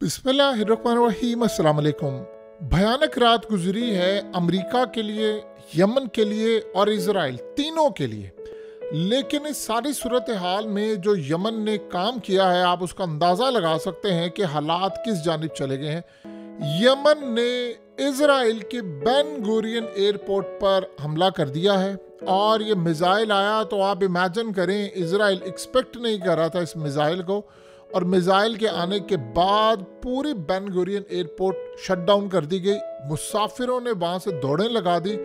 बिस्मिल्लाहिर्रहमानिर्रहीम, अस्सलाम वालेकुम। भयानक रात गुजरी है अमेरिका के लिए, यमन के लिए और इजराइल, तीनों के लिए। लेकिन इस सारी सूरत हाल में जो यमन ने काम किया है, आप उसका अंदाज़ा लगा सकते हैं कि हालात किस जानिब चले गए हैं। यमन ने इजराइल के बेन गुरियन एयरपोर्ट पर हमला कर दिया है और ये मिज़ाइल आया तो आप इमेजिन करें, इजराइल एक्सपेक्ट नहीं कर रहा था इस मिज़ाइल को, और मिज़ाइल के आने के बाद पूरी Ben Gurion airport shut down कर दी गई। मुसाफिरों ने वहाँ से दौड़ें लगा दी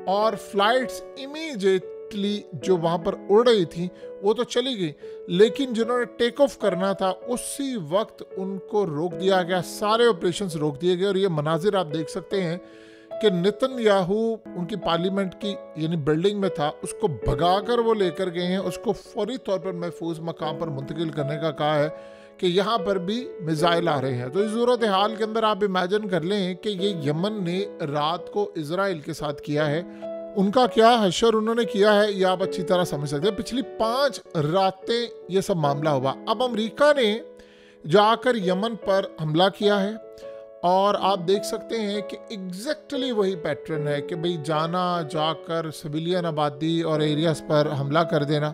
और फ्लाइट्स इमीडिएटली जो वहाँ पर उड़ रही थी वो तो चली गई, लेकिन जिन्होंने टेक ऑफ करना था उसी वक्त उनको रोक दिया गया, सारे ऑपरेशंस रोक दिए गए। और ये मनाजिर आप देख सकते हैं कि नेतन्याहू उनकी पार्लियामेंट की यानी बिल्डिंग में था, उसको भगाकर वो लेकर गए हैं, उसको फौरी तौर पर महफूज मकाम पर मुंतकिल करने का कहा है कि यहाँ पर भी मिज़ाइल आ रहे हैं। तो इस सूरत हाल के अंदर आप इमेजिन कर लें कि ये यमन ने रात को इजराइल के साथ किया है, उनका क्या हशर उन्होंने किया है ये आप अच्छी तरह समझ सकते हैं। पिछली 5 रातें ये सब मामला हुआ। अब अमेरिका ने जाकर यमन पर हमला किया है और आप देख सकते हैं कि एग्जैक्टली वही पैटर्न है कि भाई जाना, जाकर सिविलियन आबादी और एरियाज पर हमला कर देना।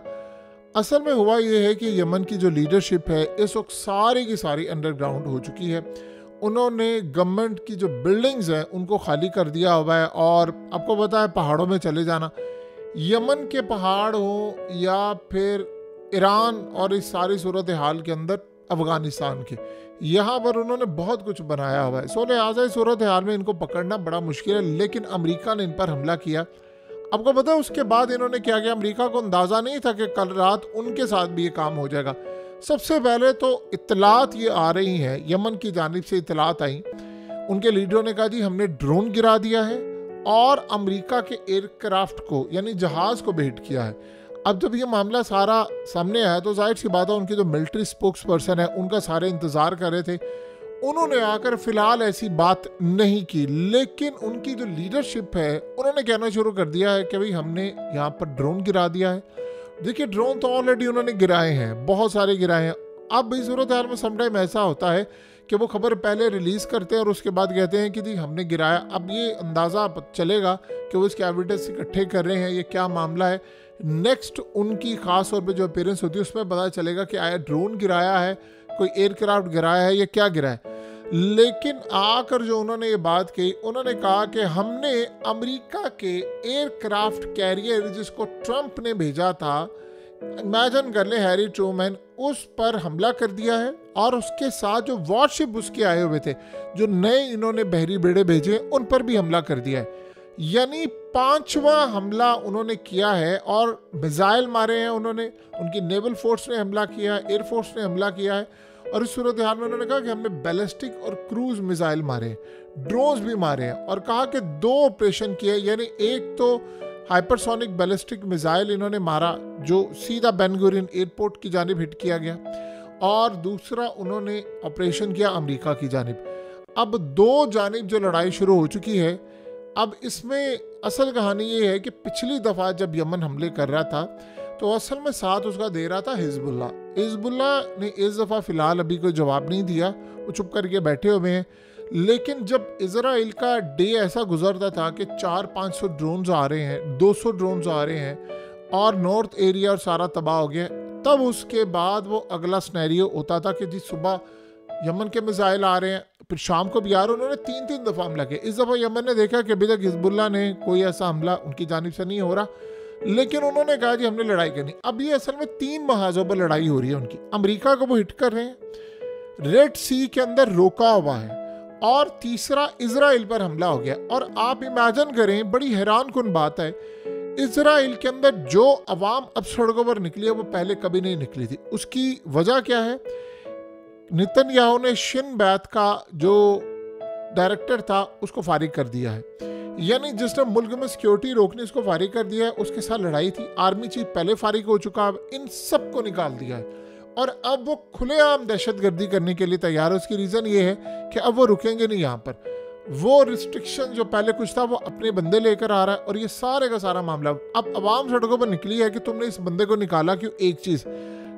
असल में हुआ ये है कि यमन की जो लीडरशिप है इस वक्त सारी की सारी अंडरग्राउंड हो चुकी है। उन्होंने गवर्नमेंट की जो बिल्डिंग्स हैं उनको खाली कर दिया हुआ है और आपको पता है पहाड़ों में चले जाना, यमन के पहाड़ हो या फिर ईरान और इस सारी सूरत हाल के अंदर अफगानिस्तान के, यहाँ पर उन्होंने बहुत कुछ बनाया हुआ है। सो लिहाजा इस सूरत हाल में इनको पकड़ना बड़ा मुश्किल है, लेकिन अमेरिका ने इन पर हमला किया। आपको पता है उसके बाद इन्होंने क्या किया? अमेरिका को अंदाज़ा नहीं था कि कल रात उनके साथ भी ये काम हो जाएगा। सबसे पहले तो इत्तलात ये आ रही हैं, यमन की जानिब से इत्तलात आई, उनके लीडरों ने कहा जी हमने ड्रोन गिरा दिया है और अमेरिका के एयरक्राफ्ट को यानी जहाज़ को भेंट किया है। अब जब ये मामला सारा सामने आया तो जाहिर सी बात है उनके जो मिलिट्री स्पोक्स पर्सन है उनका सारे इंतज़ार कर रहे थे, उन्होंने आकर फिलहाल ऐसी बात नहीं की। लेकिन उनकी जो लीडरशिप है उन्होंने कहना शुरू कर दिया है कि भाई हमने यहाँ पर ड्रोन गिरा दिया है। देखिए ड्रोन तो ऑलरेडी उन्होंने गिराए हैं, बहुत सारे गिराए हैं। अब इस सूरत हाल में समटाइम ऐसा होता है कि वो खबर पहले रिलीज़ करते हैं और उसके बाद कहते हैं कि जी हमने गिराया। अब ये अंदाज़ा चलेगा कि वो इसके एविडेंस इकट्ठे कर रहे हैं, ये क्या मामला है। नेक्स्ट उनकी ख़ास तौर पे जो अपीयरेंस होती है उसमें पता चलेगा कि आया ड्रोन गिराया है, कोई एयरक्राफ्ट गिराया है या क्या गिरा है। लेकिन आकर जो उन्होंने ये बात कही, उन्होंने कहा कि हमने अमेरिका के एयरक्राफ्ट कैरियर जिसको ट्रंप ने भेजा था, इमेजिन कर ले हैरी ट्रूमैन, उस पर हमला कर दिया है और उसके साथ जो वॉरशिप उसके आए हुए थे, जो नए इन्होंने बहरी बेड़े भेजे उन पर भी हमला कर दिया है। यानी 5वां हमला उन्होंने किया है और मिसाइल मारे हैं उन्होंने, उनकी नेवल फोर्स ने हमला किया है, एयरफोर्स ने हमला किया है। और इस सूरत हाल में उन्होंने कहा कि हमने बैलिस्टिक और क्रूज मिसाइल मारे हैं, ड्रोन्स भी मारे हैं, और कहा कि 2 ऑपरेशन किए। यानी एक तो हाइपरसोनिक बैलिस्टिक मिसाइल इन्होंने मारा जो सीधा बेन गुरियन एयरपोर्ट की जानिब हिट किया गया, और दूसरा उन्होंने ऑपरेशन किया अमेरिका की जानिब। अब 2 जानिब जो लड़ाई शुरू हो चुकी है। अब इसमें असल कहानी ये है कि पिछली दफ़ा जब यमन हमले कर रहा था तो असल में साथ उसका दे रहा था हिजबुल्लाह। हिजबुल्लाह ने इस दफ़ा फ़िलहाल अभी कोई जवाब नहीं दिया, वो चुप करके बैठे हुए हैं। लेकिन जब इजराइल का डे ऐसा गुजरता था कि 400-500 ड्रोन्स आ रहे हैं, 200 ड्रोन्स आ रहे हैं और नॉर्थ एरिया और सारा तबाह हो गया, तब उसके बाद वो अगला स्नैरियो होता था कि जी सुबह यमन के मिसाइल आ रहे हैं, फिर शाम को भी आ रहे। उन्होंने 3-3 दफ़ा हमला किया। इस दफ़ा यमन ने देखा कि अभी तक हिजबुल्लाह ने कोई ऐसा हमला उनकी जानिब से नहीं हो रहा, लेकिन उन्होंने कहा जी हमने लड़ाई करनी। अब ये असल में 3 महाजों पर लड़ाई हो रही है उनकी। अमेरिका को वो हिट कर रहे हैं, रेड सी के अंदर रोका हुआ है, और तीसरा इजराइल पर हमला हो गया। और आप इमेजिन करें, बड़ी हैरान कुन बात है, इजराइल के अंदर जो अवाम अब सड़कों पर निकली है वो पहले कभी नहीं निकली थी। उसकी वजह क्या है? नेतन्याहू ने शिन बैत का जो डायरेक्टर था उसको फारिग कर दिया है, यानी जिसने मुल्क में सिक्योरिटी रोकनी उसको फारिग कर दिया है। उसके साथ लड़ाई थी, आर्मी चीफ पहले फारिग हो चुका, अब इन सबको निकाल दिया है और अब वो खुलेआम दहशतगर्दी करने के लिए तैयार है। उसकी रीज़न ये है कि अब वो रुकेंगे नहीं यहाँ पर। वो रिस्ट्रिक्शन जो पहले कुछ था वो अपने बंदे लेकर आ रहा है, और ये सारे का सारा मामला अब अवाम सड़कों पर निकली है कि तुमने इस बंदे को निकाला क्यों, एक चीज़।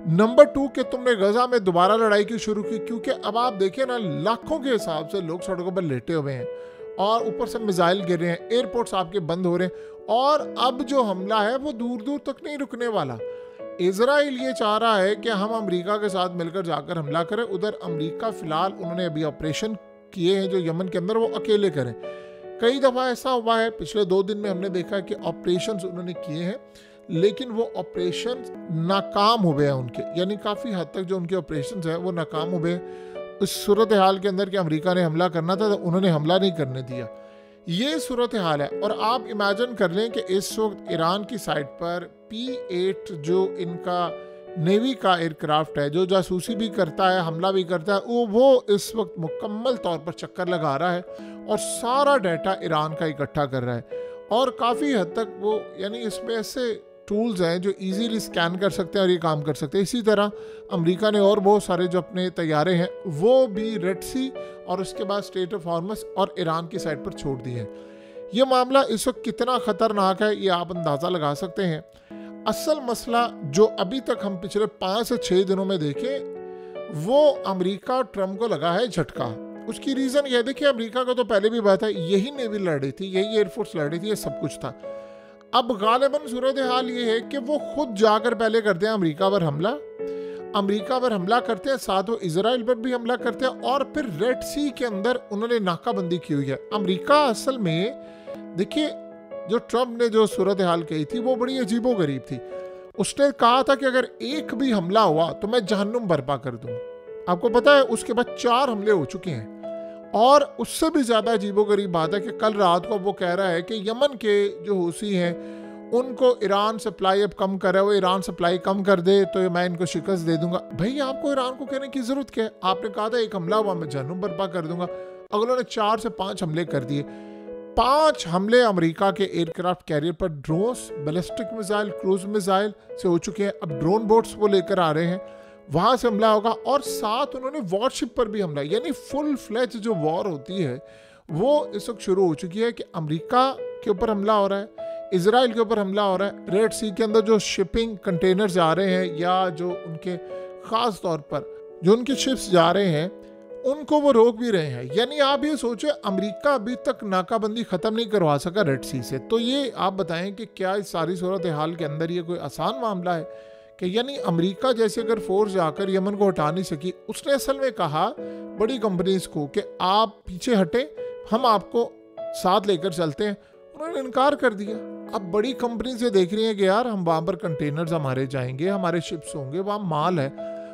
नंबर 2 कि तुमने गजा में दोबारा लड़ाई क्यों शुरू की, क्योंकि अब आप देखिए ना, लाखों के हिसाब से लोग सड़कों पर लेटे हुए हैं और ऊपर से मिसाइल गिर रहे हैं, एयरपोर्ट्स आपके बंद हो रहे हैं, और अब जो हमला है वो दूर दूर तक नहीं रुकने वाला। इजराइल ये चाह रहा है कि हम अमेरिका के साथ मिलकर जाकर हमला करें। उधर अमेरिका फिलहाल उन्होंने अभी ऑपरेशन किए हैं जो यमन के अंदर, वो अकेले करें। कई दफ़ा ऐसा हुआ है, पिछले 2 दिन में हमने देखा कि ऑपरेशंस उन्होंने किए हैं, लेकिन वो ऑपरेशन नाकाम हो गए हैं उनके, यानी काफ़ी हद तक जो उनके ऑपरेशंस हैं वो नाकाम हो गए इस सूरत हाल के अंदर कि अमेरिका ने हमला करना था तो उन्होंने हमला नहीं करने दिया। ये सूरत हाल है। और आप इमेजिन कर लें कि इस वक्त ईरान की साइड पर P-8 जो इनका नेवी का एयरक्राफ्ट है, जो जासूसी भी करता है, हमला भी करता है, वो इस वक्त मुकम्मल तौर पर चक्कर लगा रहा है और सारा डाटा ईरान का इकट्ठा कर रहा है। और काफ़ी हद तक वो, यानी इसमें ऐसे टूल्स हैं जो इजीली स्कैन कर सकते हैं और ये काम कर सकते हैं। इसी तरह अमेरिका ने और बहुत सारे जो अपने तैयारे हैं वो भी रेड सी और उसके बाद स्ट्रेट ऑफ हॉर्मस और ईरान की साइड पर छोड़ दिए हैं। ये मामला इस वक्त कितना ख़तरनाक है ये आप अंदाज़ा लगा सकते हैं। असल मसला जो अभी तक हम पिछले 5 से 6 दिनों में देखें, वो अमेरिका ट्रम्प को लगा है झटका। उसकी रीज़न ये देखिए, अमेरिका का तो पहले भी बात है, यही नेवी लड़ रही थी, यही एयरफोर्स लड़ रही थी, ये सब कुछ था। अब गालिबन सूरत हाल ये है कि वो खुद जाकर पहले करते हैं अमेरिका पर हमला करते हैं, साथ वो इजराइल पर भी हमला करते हैं, और फिर रेड सी के अंदर उन्होंने नाकाबंदी की हुई है। अमेरिका असल में देखिए, जो ट्रम्प ने जो सूरत हाल कही थी वो बड़ी अजीबो गरीब थी। उसने कहा था कि अगर एक भी हमला हुआ तो मैं जहन्नुम बर्पा कर दूंगा। आपको पता है उसके बाद 4 हमले हो चुके हैं। और उससे भी ज़्यादा अजीबोगरीब बात है कि कल रात को वो कह रहा है कि यमन के जो हूसी हैं उनको ईरान सप्लाई अब कम करे, वो ईरान सप्लाई कम कर दे तो मैं इनको शिकस्त दे दूंगा। भाई आपको ईरान को कहने की ज़रूरत क्या है? आपने कहा था एक हमला हुआ मैं जहन्नुम बर्पा कर दूंगा, अगलों ने 4 से 5 हमले कर दिए। 5 हमले अमेरिका के एयरक्राफ्ट कैरियर पर drones, ballistic missile, cruise missile से हो चुके हैं। अब ड्रोन बोट्स वो लेकर आ रहे हैं, वहाँ से हमला होगा, और साथ उन्होंने वॉरशिप पर भी हमला, यानी फुल फ्लैज जो वॉर होती है वो इस वक्त शुरू हो चुकी है कि अमेरिका के ऊपर हमला हो रहा है, इजराइल के ऊपर हमला हो रहा है। रेड सी के अंदर जो शिपिंग कंटेनर्स जा रहे हैं या जो उनके ख़ास तौर पर जो उनके शिप्स जा रहे हैं उनको वो रोक भी रहे हैं। यानी आप ये सोचें, अमेरिका अभी तक नाकाबंदी ख़त्म नहीं करवा सका रेड सी से। तो ये आप बताएं कि क्या इस सारी सूरत हाल के अंदर ये कोई आसान मामला है कि यानी अमेरिका जैसे अगर फोर्स जाकर यमन को हटा नहीं सकी, उसने असल में कहा बड़ी कंपनीज को कि आप पीछे हटें, हम आपको साथ लेकर चलते हैं। उन्होंने इनकार कर दिया। अब बड़ी कंपनीज ये देख रही हैं कि यार हम वहाँ पर कंटेनर्स हमारे जाएंगे, हमारे शिप्स होंगे, वहाँ माल है,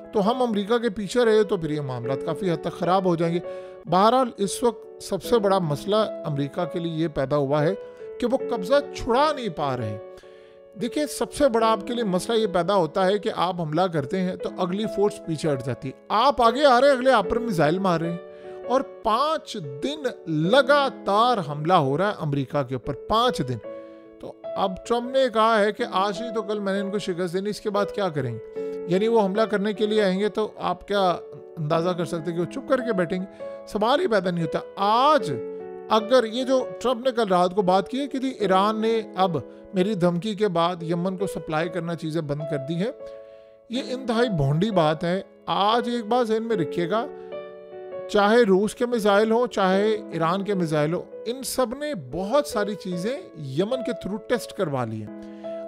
तो हम अमेरिका के पीछे रहे तो फिर ये मामला काफ़ी हद तक ख़राब हो जाएंगे। बहरहाल इस वक्त सबसे बड़ा मसला अमेरिका के लिए ये पैदा हुआ है कि वो कब्ज़ा छुड़ा नहीं पा रहे। देखिए, सबसे बड़ा आपके लिए मसला ये पैदा होता है कि आप हमला करते हैं तो अगली फोर्स पीछे हट जाती है, आप आगे आ रहे हैं, अगले आप पर मिसाइल मार रहे हैं, और 5 दिन लगातार हमला हो रहा है अमेरिका के ऊपर, 5 दिन। तो अब ट्रम्प ने कहा है कि आज ही तो कल मैंने इनको शिकस्त देनी, इसके बाद क्या करेंगे? यानी वो हमला करने के लिए आएंगे तो आप क्या अंदाज़ा कर सकते हैं कि वो चुप करके बैठेंगे? सवाल ही पैदा नहीं होता। आज अगर ये जो ट्रम्प ने कल रात को बात की है कि जी ईरान ने अब मेरी धमकी के बाद यमन को सप्लाई करना चीज़ें बंद कर दी हैं, ये इंतहाई भोंडी बात है। आज एक बात ज़हन में रखिएगा, चाहे रूस के मिसाइल हो चाहे ईरान के मिसाइल हो, इन सब ने बहुत सारी चीज़ें यमन के थ्रू टेस्ट करवा ली हैं।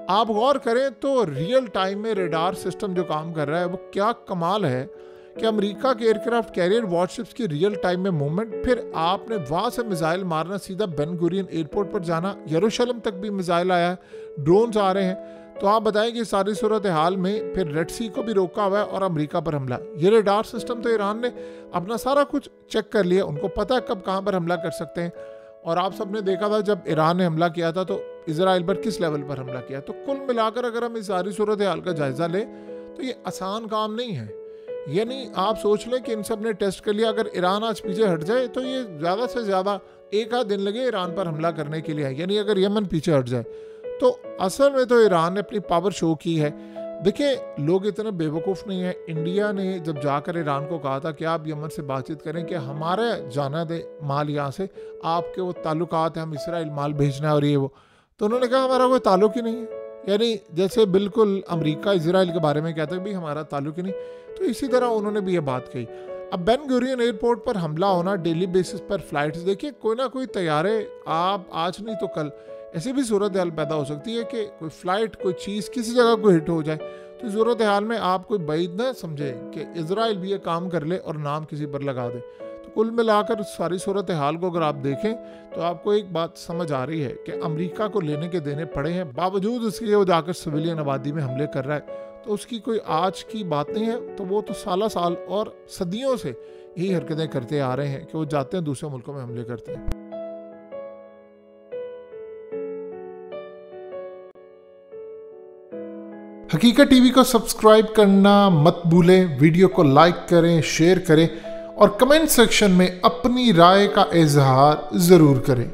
आप गौर करें तो रियल टाइम में रेडार सिस्टम जो काम कर रहा है वो क्या कमाल है कि अमेरिका के एयरक्राफ्ट कैरियर वॉरशिप्स की रियल टाइम में मूवमेंट, फिर आपने वहाँ से मिसाइल मारना, सीधा बेन गुरियन एयरपोर्ट पर जाना, यरूशलेम तक भी मिसाइल आया है, ड्रोन्स आ रहे हैं। तो आप बताएं कि सारी सूरत हाल में फिर रेड सी को भी रोका हुआ है और अमेरिका पर हमला। ये रेडार सिस्टम तो ईरान ने अपना सारा कुछ चेक कर लिया, उनको पता है कब कहाँ पर हमला कर सकते हैं। और आप सबने देखा था जब ईरान ने हमला किया था तो इजराइल पर किस लेवल पर हमला किया। तो कुल मिलाकर अगर हम इस सारी सूरत हाल का जायजा लें तो ये आसान काम नहीं है। यानी आप सोच लें कि इन सब ने टेस्ट कर लिया, अगर ईरान आज पीछे हट जाए तो ये ज़्यादा से ज़्यादा 1 आध दिन लगे ईरान पर हमला करने के लिए। यानी अगर यमन पीछे हट जाए तो असल में तो ईरान ने अपनी पावर शो की है। देखिए, लोग इतने बेवकूफ़ नहीं है। इंडिया ने जब जाकर ईरान को कहा था कि आप यमन से बातचीत करें कि हमारे जाना दे माल यहाँ से, आपके वो ताल्लुकात हैं, हम इसराइल माल भेजना है और ये वो, तो उन्होंने कहा हमारा कोई ताल्लुक ही नहीं है। यानी जैसे बिल्कुल अमेरिका इसराइल के बारे में कहता है भाई हमारा ताल्लुक ही नहीं, तो इसी तरह उन्होंने भी ये बात कही। अब बेन गुरियन एयरपोर्ट पर हमला होना, डेली बेसिस पर फ्लाइट्स, देखिए कोई ना कोई तैयारे आप आज नहीं तो कल ऐसी भी सूरत हाल पैदा हो सकती है कि कोई फ्लाइट, कोई चीज़ किसी जगह को हिट हो जाए। तो सूरत हाल में आप कोई बैद ना समझे कि इजराइल भी ये काम कर ले और नाम किसी पर लगा दे। तो कुल मिलाकर सारी सूरत हाल को अगर आप देखें तो आपको एक बात समझ आ रही है कि अमेरिका को लेने के देने पड़े हैं, बावजूद उसके वो जाकर सिविलियन आबादी में हमले कर रहा है। तो उसकी कोई आज की बात नहीं है, तो वो तो साल साल और सदियों से यही हरकतें करते आ रहे हैं कि वो जाते हैं दूसरे मुल्कों में हमले करते हैं। हकीकत टीवी को सब्सक्राइब करना मत भूलें, वीडियो को लाइक करें, शेयर करें और कमेंट सेक्शन में अपनी राय का इजहार ज़रूर करें।